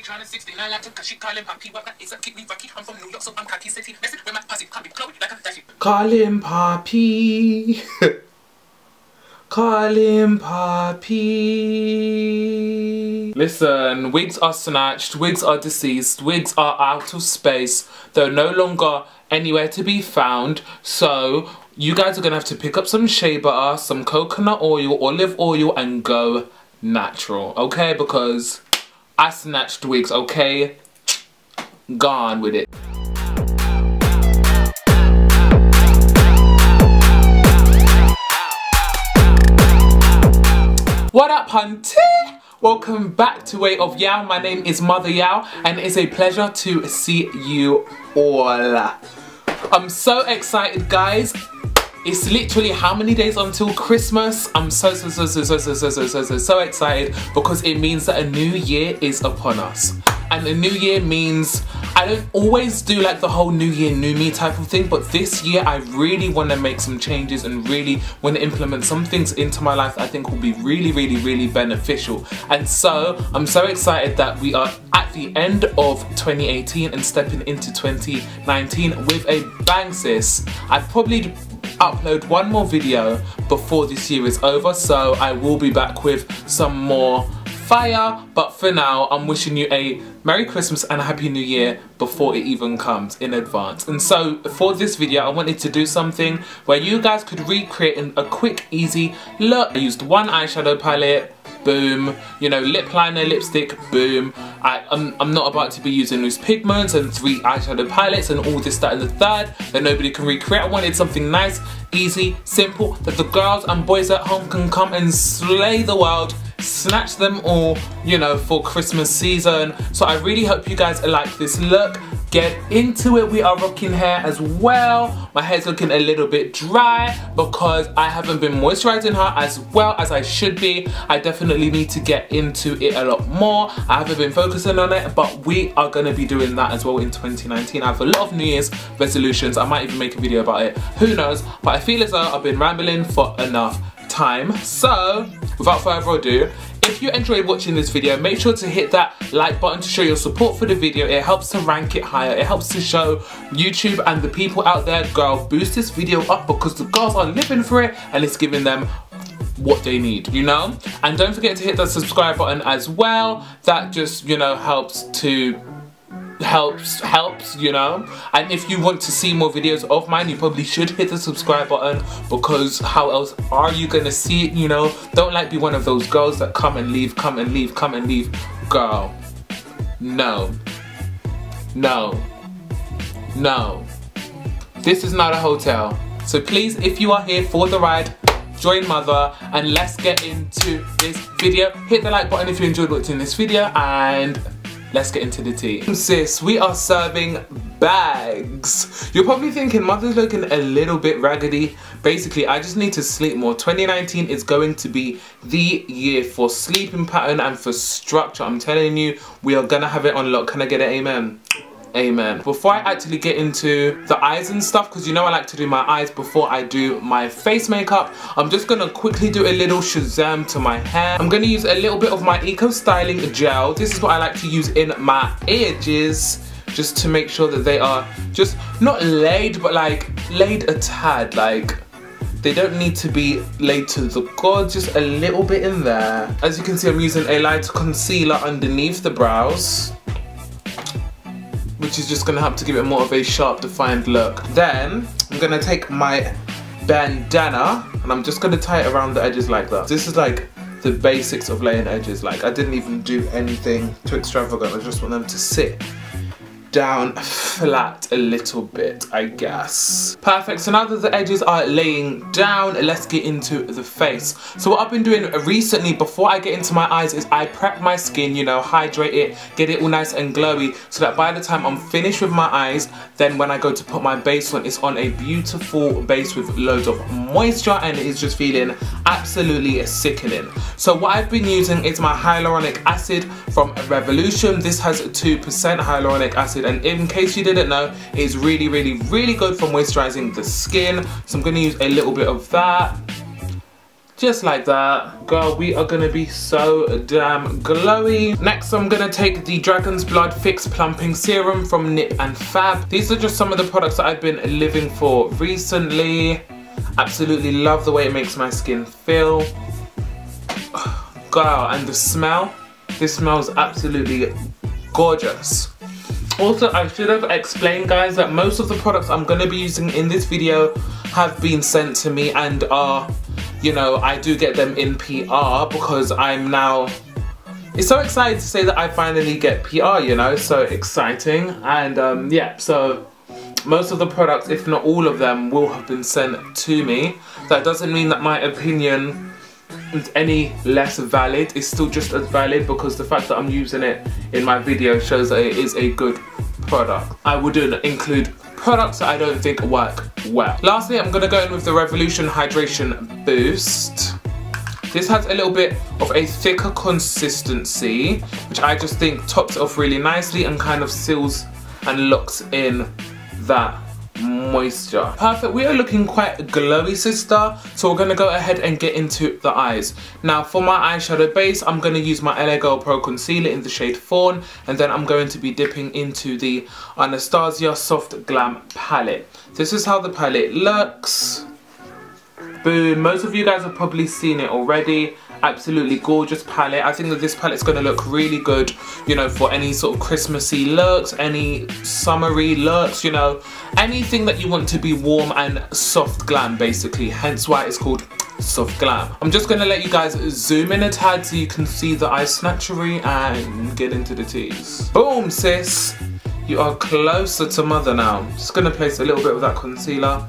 trying to 69 like cause she calling Poppy. What is a kick me Rocky? I'm from New York, so I'm cocky city. Message with my posse, copy Chloe like a dashy. Call him Poppy. Call him Poppy. Listen, wigs are snatched, wigs are deceased, wigs are out of space. They're no longer anywhere to be found. So you guys are gonna have to pick up some shea butter, some coconut oil, olive oil, and go natural, okay? Because I snatched wigs, okay? Gone with it. What up, hunty? Welcome back to Way of Yao. My name is Mother Yao, and it's a pleasure to see you all. I'm so excited, guys. It's literally how many days until Christmas? I'm so excited because it means that a new year is upon us. And a new year means, I don't always do like the whole new year, new me type of thing, but this year I really want to make some changes and really want to implement some things into my life that I think will be really beneficial. And so I'm so excited that we are at the end of 2018 and stepping into 2019 with a bang, sis. I probably upload one more video before this year is over, so I will be back with some more fire, but for now I'm wishing you a Merry Christmas and a Happy New Year before it even comes in advance. And so for this video I wanted to do something where you guys could recreate a quick easy look. I used one eyeshadow palette, boom, you know, lip liner, lipstick, boom. I'm not about to be using loose pigments and 3 eyeshadow palettes and all this, that and the third that nobody can recreate. I wanted something nice, easy, simple, that the girls and boys at home can come and slay the world, snatch them all, you know, for Christmas season. So I really hope you guys like this look. Get into it. We are rocking hair as well. My hair's looking a little bit dry because I haven't been moisturizing her as well as I should be. I definitely need to get into it a lot more. I haven't been focusing on it, but we are going to be doing that as well in 2019. I have a lot of New Year's resolutions. I might even make a video about it. Who knows? But I feel as though I've been rambling for enough time. So without further ado, if you enjoyed watching this video, make sure to hit that like button to show your support for the video. It helps to rank it higher. It helps to show YouTube and the people out there, girl, boost this video up because the girls are living for it and it's giving them what they need, you know? And don't forget to hit that subscribe button as well. That just, you know, helps, you know. And if you want to see more videos of mine, you probably should hit the subscribe button because how else are you gonna see it, you know? Don't like be one of those girls that come and leave, come and leave, come and leave. Girl, no, this is not a hotel. So please, if you are here for the ride, join Mother and let's get into this video. Hit the like button if you enjoyed watching this video and let's get into the tea. Sis, we are serving bags. You're probably thinking Mother's looking a little bit raggedy. Basically, I just need to sleep more. 2019 is going to be the year for sleeping pattern and for structure. I'm telling you, we are gonna have it on lock. Can I get an amen? Amen. Before I actually get into the eyes and stuff, because you know I like to do my eyes before I do my face makeup, I'm just gonna quickly do a little Shazam to my hair. I'm gonna use a little bit of my Eco Styling gel. This is what I like to use in my edges, just to make sure that they are just not laid, but like laid a tad. Like they don't need to be laid to the god, just a little bit in there. As you can see, I'm using a light concealer underneath the brows, which is just gonna help to give it more of a sharp, defined look. Then I'm gonna take my bandana and I'm just gonna tie it around the edges like that. This is like the basics of laying edges. Like I didn't even do anything too extravagant. I just want them to sit down flat a little bit, I guess. Perfect, so now that the edges are laying down, let's get into the face. So what I've been doing recently before I get into my eyes is I prep my skin, you know, hydrate it, get it all nice and glowy so that by the time I'm finished with my eyes, then when I go to put my base on, it's on a beautiful base with loads of moisture and it is just feeling absolutely sickening. So what I've been using is my hyaluronic acid from Revolution. This has 2% hyaluronic acid, and in case you didn't know, it's really good for moisturizing the skin. So I'm going to use a little bit of that. Just like that. Girl, we are gonna be so damn glowy. Next, I'm gonna take the Dragon's Blood Fix Plumping Serum from Nip and Fab. These are just some of the products that I've been living for recently. Absolutely love the way it makes my skin feel. Girl, and the smell. This smells absolutely gorgeous. Also, I should have explained, guys, that most of the products I'm gonna be using in this video have been sent to me and are, you know, I do get them in PR because I'm now, it's so exciting to say that I finally get PR, you know, so exciting. And yeah, so most of the products, if not all of them, will have been sent to me. That doesn't mean that my opinion is any less valid. It's still just as valid because the fact that I'm using it in my video shows that it is a good product. I wouldn't include products that I don't think work well. Lastly, I'm gonna go in with the Revolution Hydration Boost. This has a little bit of a thicker consistency, which I just think tops it off really nicely and kind of seals and locks in that moisture. Perfect. We are looking quite glowy, sister, so we're going to go ahead and get into the eyes. Now for my eyeshadow base, I'm going to use my LA Girl Pro Concealer in the shade Fawn, and then I'm going to be dipping into the Anastasia Soft Glam palette. This is how the palette looks. Boom. Most of you guys have probably seen it already. Absolutely gorgeous palette. I think that this palette's going to look really good, you know, for any sort of Christmassy looks, any summery looks, you know, anything that you want to be warm and soft glam, basically, hence why it's called Soft Glam. I'm just going to let you guys zoom in a tad so you can see the eye snatchery and get into the tease. Boom, sis, you are closer to mother now. Just going to place a little bit of that concealer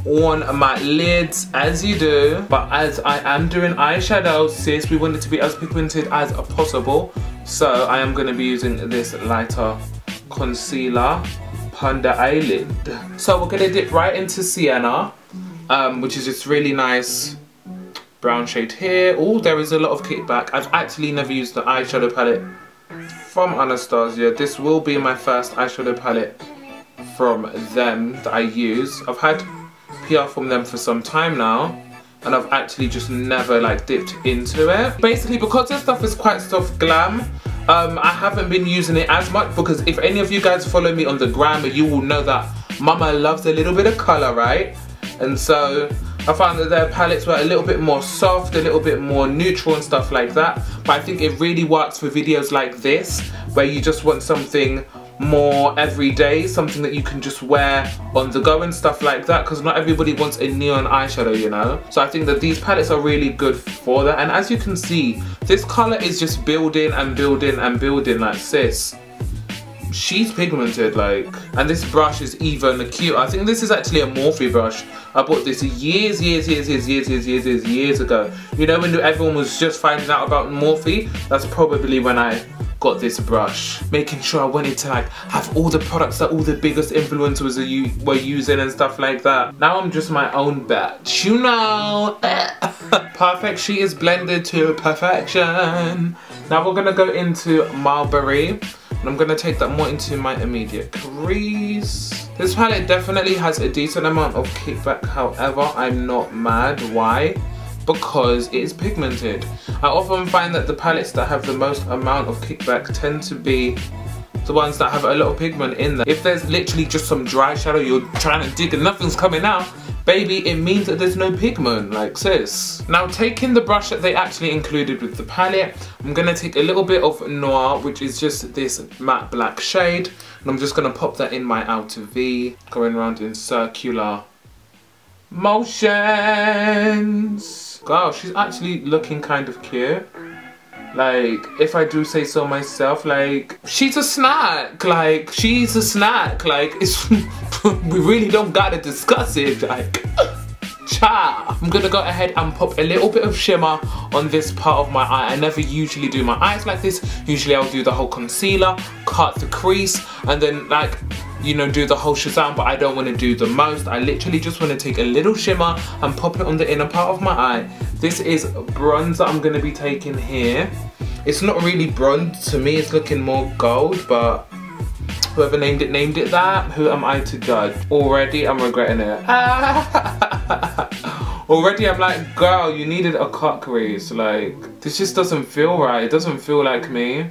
on my lids, as you do, but as I am doing eyeshadow, sis, we want it to be as pigmented as possible, so I am going to be using this lighter concealer under eyelid. So we're going to dip right into Sienna, which is this really nice brown shade here. Oh, there is a lot of kickback. I've actually never used the eyeshadow palette from Anastasia. This will be my first eyeshadow palette from them that I use. I've had PR from them for some time now, and I've actually just never like dipped into it. Basically, because this stuff is quite soft glam, I haven't been using it as much, because if any of you guys follow me on the gram, you will know that mama loves a little bit of colour, right? And so I found that their palettes were a little bit more soft, a little bit more neutral and stuff like that, but I think it really works for videos like this, where you just want something more everyday, something that you can just wear on the go and stuff like that, because not everybody wants a neon eyeshadow, you know. So I think that these palettes are really good for that. And as you can see, this colour is just building and building and building. Like, sis, she's pigmented, like. And this brush is even cute. I think this is actually a Morphe brush. I bought this years ago. You know, when everyone was just finding out about Morphe, that's probably when I got this brush, making sure I wanted to like have all the products that all the biggest influencers were using and stuff like that. Now I'm just my own batch, you know. Perfect. She is blended to perfection. Now we're gonna go into Mulberry, and I'm gonna take that more into my immediate crease. This palette definitely has a decent amount of kickback, however, I'm not mad. Why? Because it is pigmented. I often find that the palettes that have the most amount of kickback tend to be the ones that have a lot of pigment in them. If there's literally just some dry shadow you're trying to dig and nothing's coming out, baby, it means that there's no pigment, like, sis. Now, taking the brush that they actually included with the palette, I'm gonna take a little bit of Noir, which is just this matte black shade, and I'm just gonna pop that in my outer V, going around in circular motions. Girl, she's actually looking kind of cute. Like, if I do say so myself, like, she's a snack. Like, she's a snack. Like, it's we really don't gotta discuss it. Like, cha. I'm gonna go ahead and pop a little bit of shimmer on this part of my eye. I never usually do my eyes like this. Usually I'll do the whole concealer, cut the crease, and then, like, you know, do the whole shazam, but I don't want to do the most. I literally just want to take a little shimmer and pop it on the inner part of my eye. This is bronzer I'm going to be taking here. It's not really bronze to me, it's looking more gold, but whoever named it that. Who am I to judge? Already I'm regretting it. Already I'm like, girl, you needed a cut crease. Like, this just doesn't feel right. It doesn't feel like me.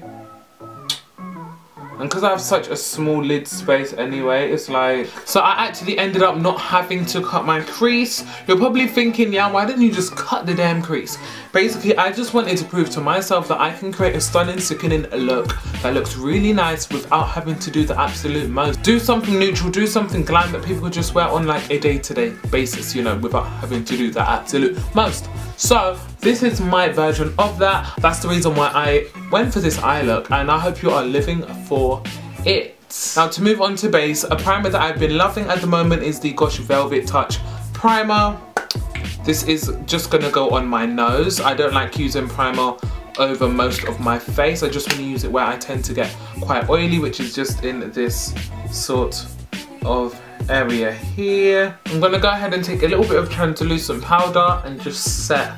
And because I have such a small lid space anyway, it's like... So I actually ended up not having to cut my crease. You're probably thinking, yeah, why didn't you just cut the damn crease? Basically, I just wanted to prove to myself that I can create a stunning, sickening look that looks really nice without having to do the absolute most. Do something neutral, do something glam that people could just wear on like a day-to-day basis, you know, without having to do the absolute most. So this is my version of that. That's the reason why I went for this eye look, and I hope you are living for it. Now to move on to base, a primer that I've been loving at the moment is the Gosh Velvet Touch primer. This is just gonna go on my nose. I don't like using primer over most of my face. I just want to use it where I tend to get quite oily, which is just in this sort of area here. I'm gonna go ahead and take a little bit of translucent powder and just set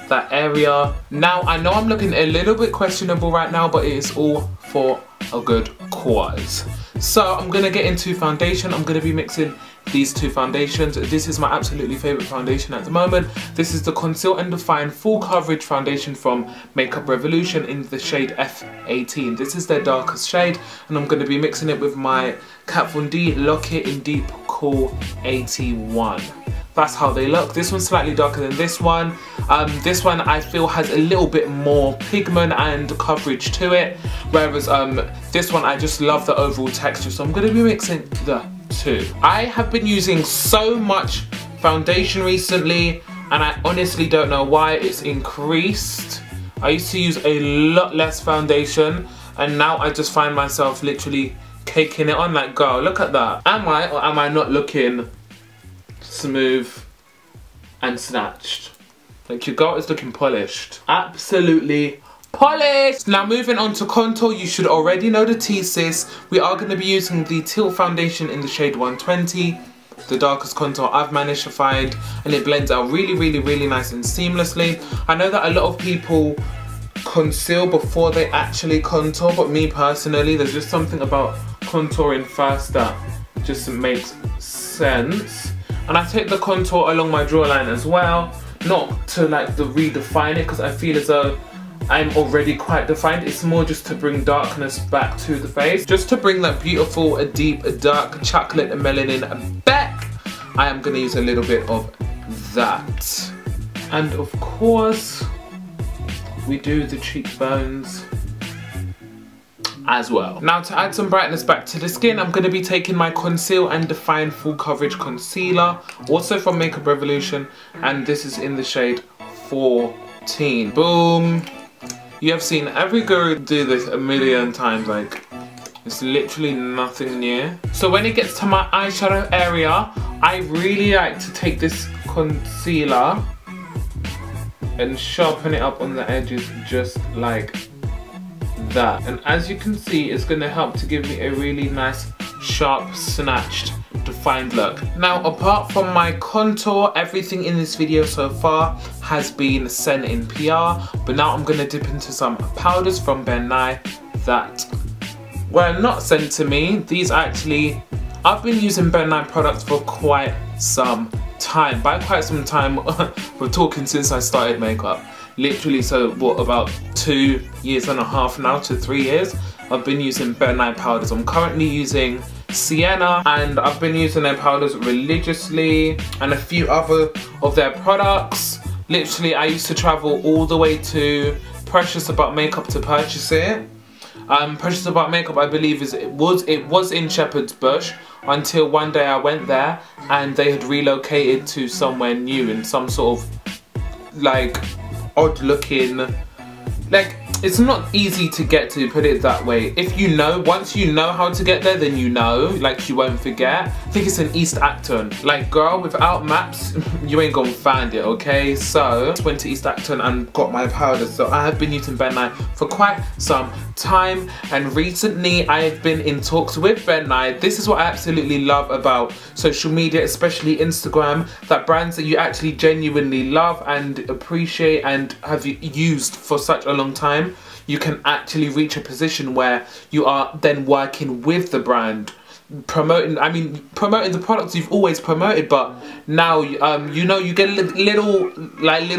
that area. Now I know I'm looking a little bit questionable right now, but it is all for a good cause. So I'm gonna get into foundation. I'm gonna be mixing these two foundations. This is my absolutely favourite foundation at the moment. This is the Conceal and Define Full Coverage Foundation from Makeup Revolution in the shade F18. This is their darkest shade, and I'm going to be mixing it with my Kat Von D Lock It in Deep Cool 81. That's how they look. This one's slightly darker than this one. This one I feel has a little bit more pigment and coverage to it, whereas this one I just love the overall texture, so I'm going to be mixing the two. I have been using so much foundation recently, and I honestly don't know why it's increased. I used to use a lot less foundation, and now I just find myself literally caking it on. Like, girl, look at that. Am I or am I not looking smooth and snatched? Like, your girl is looking polished. Absolutely polished. Now moving on to contour, you should already know the tea, sis. We are going to be using the Tilt foundation in the shade 120, the darkest contour I've managed to find, and it blends out really nice and seamlessly. I know that a lot of people conceal before they actually contour, but me personally, there's just something about contouring first that just makes sense. And I take the contour along my jawline as well, not to like redefine it, because I feel as though I'm already quite defined. It's more just to bring darkness back to the face. Just to bring that beautiful, deep, dark chocolate melanin back, I am going to use a little bit of that. And of course, we do the cheekbones as well. Now to add some brightness back to the skin, I'm going to be taking my Conceal and Define Full Coverage Concealer, also from Makeup Revolution, and this is in the shade 14. Boom. You have seen every guru do this a million times, like, it's literally nothing new. So when it gets to my eyeshadow area, I really like to take this concealer and sharpen it up on the edges just like that. And as you can see, it's going to help to give me a really nice, sharp, snatched, defined look. Now apart from my contour, everything in this video so far has been sent in PR, but now I'm going to dip into some powders from Ben Nye that were not sent to me. These actually, I've been using Ben Nye products for quite some time. By quite some time, we're talking since I started makeup. Literally, so what, about 2.5 years now to 3 years, I've been using Ben Nye powders. I'm currently using Sienna, and I've been using their powders religiously, and a few other of their products. Literally, I used to travel all the way to Precious About Makeup to purchase it. Precious About Makeup, I believe, it was in Shepherd's Bush until one day I went there and they had relocated to somewhere new in some sort of like odd looking, like, it's not easy to get to, put it that way. If you know, once you know how to get there, then you know, like, you won't forget. I think it's in East Acton. Like, girl, without maps, you ain't gonna find it, okay? So, I went to East Acton and got my powder. So I have been using Ben Nye for quite some time, and recently I have been in talks with Ben Nye. This is what I absolutely love about social media, especially Instagram, that brands that you actually genuinely love and appreciate and have used for such a long time, you can actually reach a position where you are then working with the brand promoting the products you've always promoted, but now you know, you get little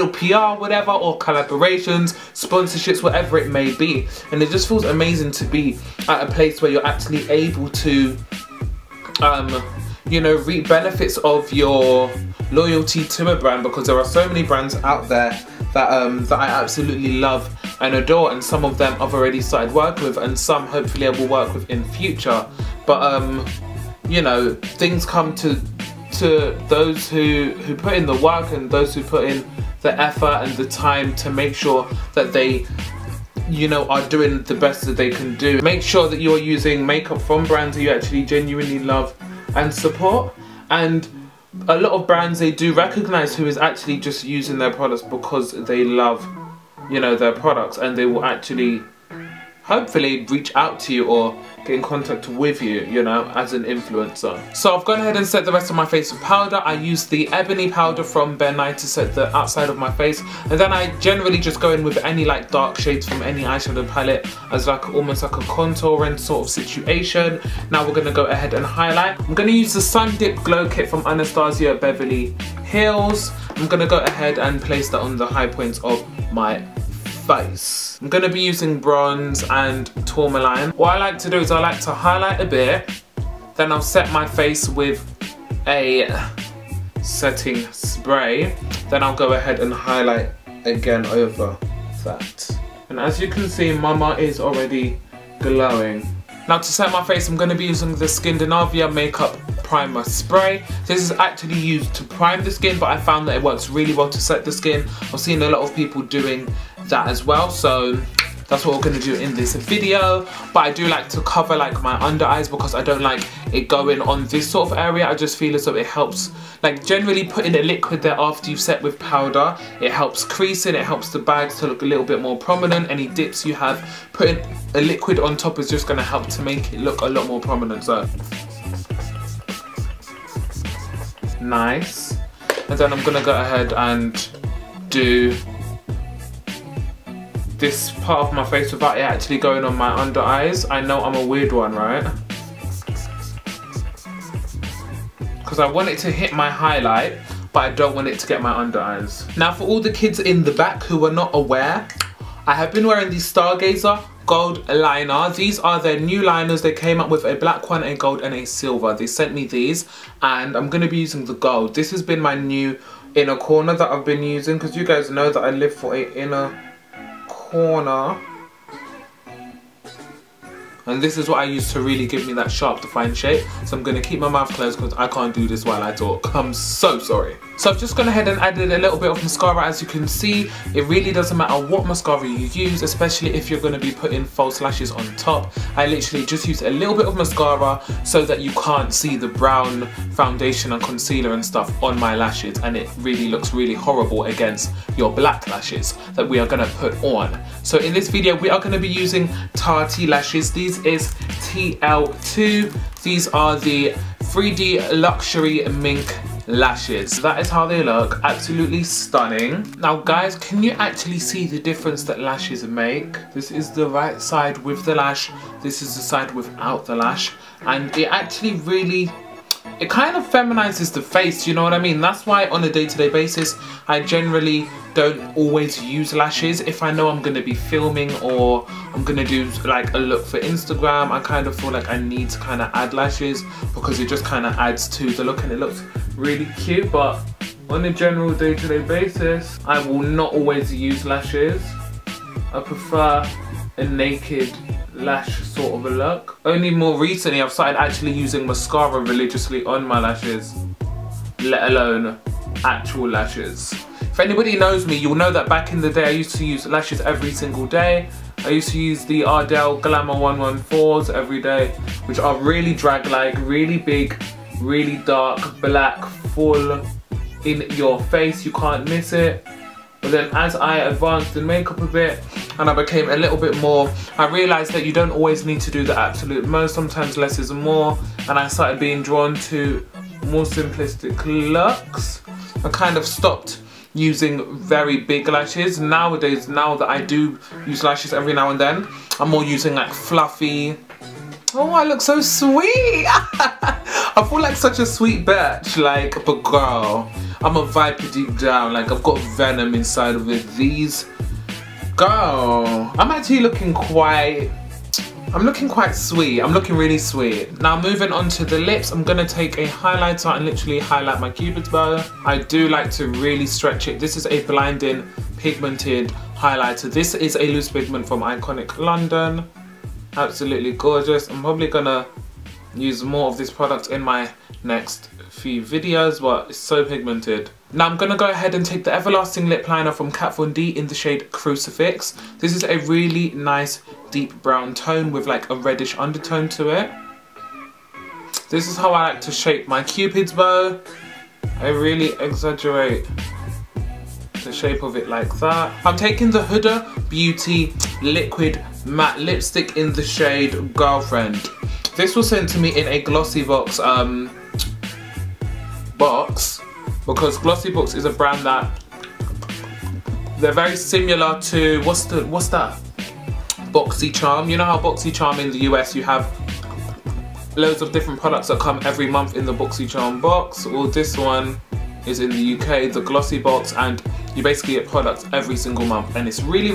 PR whatever, or collaborations, sponsorships, whatever it may be, and it just feels amazing to be at a place where you're actually able to you know, reap benefits of your loyalty to a brand, because there are so many brands out there that I absolutely love and adore, and some of them I've already started working with, and some hopefully I will work with in future. But you know, things come to those who put in the work, and those who put in the effort and the time to make sure that they, you know, are doing the best that they can do. Make sure that you're using makeup from brands that you actually genuinely love and support. And a lot of brands, they do recognize who is actually just using their products because they love, you know, their products, and they will actually hopefully reach out to you or get in contact with you, you know, as an influencer. So I've gone ahead and set the rest of my face with powder. I used the Ebony powder from Ben Nye to set the outside of my face, and then I generally just go in with any like dark shades from any eyeshadow palette as like almost like a contouring sort of situation. Now we're gonna go ahead and highlight. I'm gonna use the Sun Dip Glow Kit from Anastasia Beverly Hills. I'm gonna go ahead and place that on the high points of my face. I'm going to be using bronze and tourmaline. What I like to do is I like to highlight a bit, then I'll set my face with a setting spray, then I'll go ahead and highlight again over that. And as you can see, Mama is already glowing. Now to set my face, I'm going to be using the Skindinavia Makeup Primer Spray. This is actually used to prime the skin, but I found that it works really well to set the skin. I've seen a lot of people doing that as well, so that's what we're going to do in this video. But I do like to cover like my under eyes, because I don't like it going on this sort of area. I just feel as though it helps, like generally putting a liquid there after you've set with powder, it helps creasing, it helps the bags to look a little bit more prominent. Any dips you have, putting a liquid on top is just going to help to make it look a lot more prominent. So nice. And then I'm going to go ahead and do this part of my face without it actually going on my under eyes. I know I'm a weird one, right? Because I want it to hit my highlight, but I don't want it to get my under eyes. Now for all the kids in the back who are not aware, I have been wearing the Stargazer Gold Liner. These are their new liners. They came up with a black one, a gold and a silver. They sent me these, and I'm going to be using the gold. This has been my new inner corner that I've been using, because you guys know that I live for a inner corner, and this is what I use to really give me that sharp defined shape. So I'm going to keep my mouth closed because I can't do this while I talk. I'm so sorry. So I've just gone ahead and added a little bit of mascara. As you can see, it really doesn't matter what mascara you use, especially if you're going to be putting false lashes on top. I literally just use a little bit of mascara so that you can't see the brown foundation and concealer and stuff on my lashes, and it really looks really horrible against your black lashes that we are going to put on. So in this video we are going to be using Tati lashes. These is TL2. These are the 3D Luxury Mink lashes. That is how they look. Absolutely stunning. Now guys, can you actually see the difference that lashes make? This is the right side with the lash, this is the side without the lash, and it actually really, it kind of feminizes the face, you know what I mean? That's why on a day-to-day basis I generally don't always use lashes. If I know I'm going to be filming or I'm going to do like a look for Instagram, I kind of feel like I need to kind of add lashes, because it just kind of adds to the look and it looks really cute. But on a general day-to-day basis, I will not always use lashes. I prefer a naked lash sort of a look. Only more recently I've started actually using mascara religiously on my lashes, let alone actual lashes. If anybody knows me, you'll know that back in the day I used to use lashes every single day. I used to use the Ardell Glamour 114s every day, which are really drag-like, really big, really dark, black, full in your face, you can't miss it. But then as I advanced in makeup a bit and I became a little bit more, I realised that you don't always need to do the absolute most, sometimes less is more, and I started being drawn to more simplistic looks. I kind of stopped using very big lashes. Nowadays, now that I do use lashes every now and then, I'm more using like fluffy, Oh, I look so sweet. I feel like such a sweet bitch, like, but girl, I'm a viper deep down, like I've got venom inside of it. These, girl, I'm actually looking quite, I'm looking quite sweet. I'm looking really sweet. Now moving on to the lips, I'm gonna take a highlighter and literally highlight my cupid's bow. I do like to really stretch it. This is a blinding pigmented highlighter. This is a loose pigment from Iconic London. Absolutely gorgeous. I'm probably gonna use more of this product in my next few videos, but it's so pigmented. Now I'm gonna go ahead and take the Everlasting Lip Liner from Kat Von D in the shade Crucifix. This is a really nice deep brown tone with like a reddish undertone to it. This is how I like to shape my cupid's bow. I really exaggerate the shape of it like that. I'm taking the Huda Beauty Liquid Matte Lipstick in the shade Girlfriend. This was sent to me in a Glossy Box because Glossy Box is a brand that they're very similar to what's that? BoxyCharm. You know how BoxyCharm in the US you have loads of different products that come every month in the BoxyCharm box. Well, this one is in the UK, the Glossy Box, and you basically get products every single month, and it's really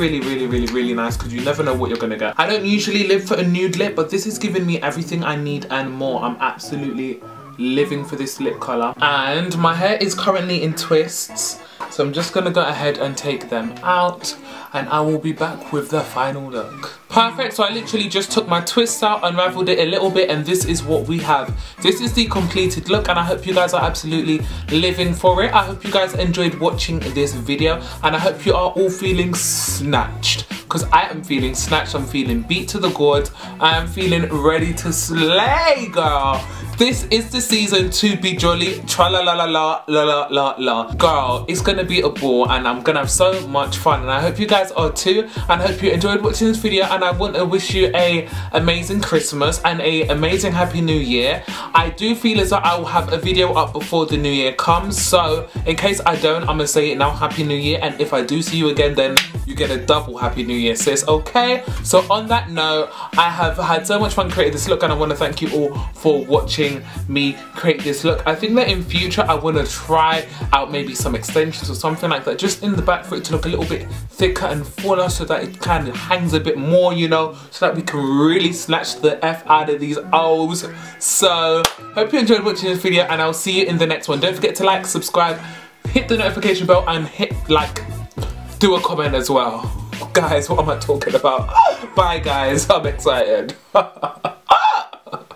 nice because you never know what you're gonna get. I don't usually live for a nude lip, but this is giving me everything I need and more. I'm absolutely living for this lip colour. And my hair is currently in twists, so I'm just gonna go ahead and take them out, and I will be back with the final look. Perfect, so I literally just took my twists out, unraveled it a little bit, and this is what we have. This is the completed look, and I hope you guys are absolutely living for it. I hope you guys enjoyed watching this video, and I hope you are all feeling snatched, because I am feeling snatched. I'm feeling beat to the gourd. I am feeling ready to slay, girl. This is the season to be jolly, tra la la la la la la la la. Girl, it's gonna be a ball, and I'm gonna have so much fun, and I hope you guys are too, and I hope you enjoyed watching this video, and I want to wish you a amazing Christmas and a amazing Happy New Year. I do feel as though I will have a video up before the New Year comes, so in case I don't, I'm gonna say it now, Happy New Year, and if I do see you again, then you get a double Happy New Year, sis, okay? So on that note, I have had so much fun creating this look, and I want to thank you all for watching me create this look. I think that in future I want to try out maybe some extensions or something like that, just in the back for it to look a little bit thicker and fuller, so that it kind of hangs a bit more, you know, so that we can really snatch the F out of these O's. So hope you enjoyed watching this video, and I'll see you in the next one. Don't forget to like, subscribe, hit the notification bell, and do a comment as well. Guys, what am I talking about? Bye guys, I'm excited.